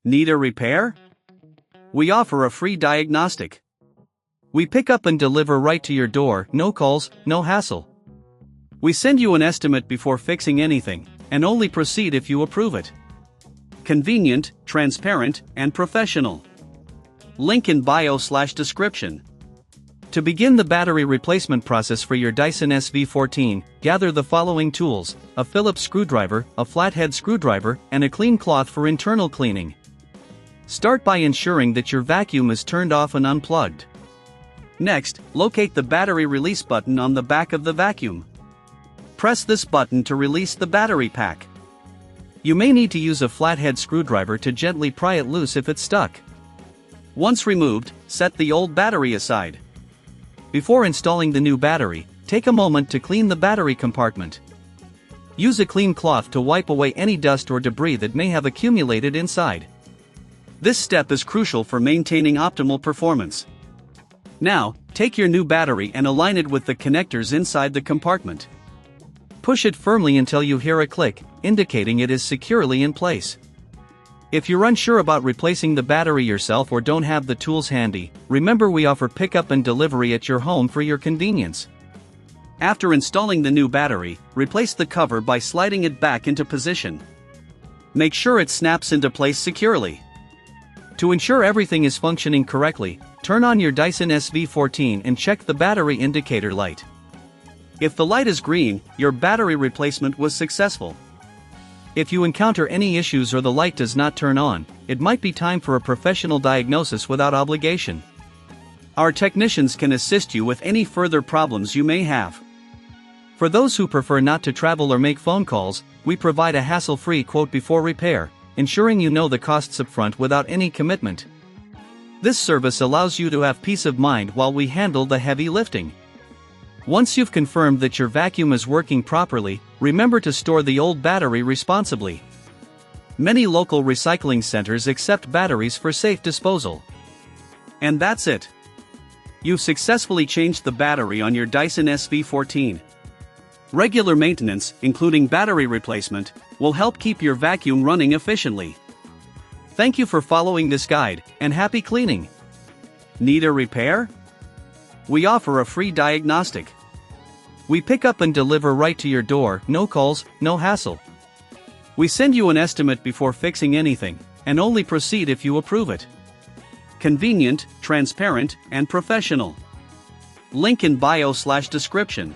Need a repair? We offer a free diagnostic. We pick up and deliver right to your door, no calls, no hassle. We send you an estimate before fixing anything, and only proceed if you approve it. Convenient, transparent, and professional. Link in bio/description. To begin the battery replacement process for your Dyson SV14, gather the following tools: a Phillips screwdriver, a flathead screwdriver, and a clean cloth for internal cleaning. Start by ensuring that your vacuum is turned off and unplugged. Next, locate the battery release button on the back of the vacuum. Press this button to release the battery pack. You may need to use a flathead screwdriver to gently pry it loose if it's stuck. Once removed, set the old battery aside. Before installing the new battery, take a moment to clean the battery compartment. Use a clean cloth to wipe away any dust or debris that may have accumulated inside. This step is crucial for maintaining optimal performance. Now, take your new battery and align it with the connectors inside the compartment. Push it firmly until you hear a click, indicating it is securely in place. If you're unsure about replacing the battery yourself or don't have the tools handy, remember we offer pickup and delivery at your home for your convenience. After installing the new battery, replace the cover by sliding it back into position. Make sure it snaps into place securely. To ensure everything is functioning correctly, turn on your Dyson SV14 and check the battery indicator light. If the light is green, your battery replacement was successful. If you encounter any issues or the light does not turn on, it might be time for a professional diagnosis without obligation. Our technicians can assist you with any further problems you may have. For those who prefer not to travel or make phone calls, we provide a hassle-free quote before repair, ensuring you know the costs upfront without any commitment. This service allows you to have peace of mind while we handle the heavy lifting. Once you've confirmed that your vacuum is working properly, remember to store the old battery responsibly. Many local recycling centers accept batteries for safe disposal. And that's it. You've successfully changed the battery on your Dyson SV14. Regular maintenance, including battery replacement, will help keep your vacuum running efficiently. Thank you for following this guide, and happy cleaning! Need a repair? We offer a free diagnostic. We pick up and deliver right to your door, no calls, no hassle. We send you an estimate before fixing anything, and only proceed if you approve it. Convenient, transparent, and professional. Link in bio/description.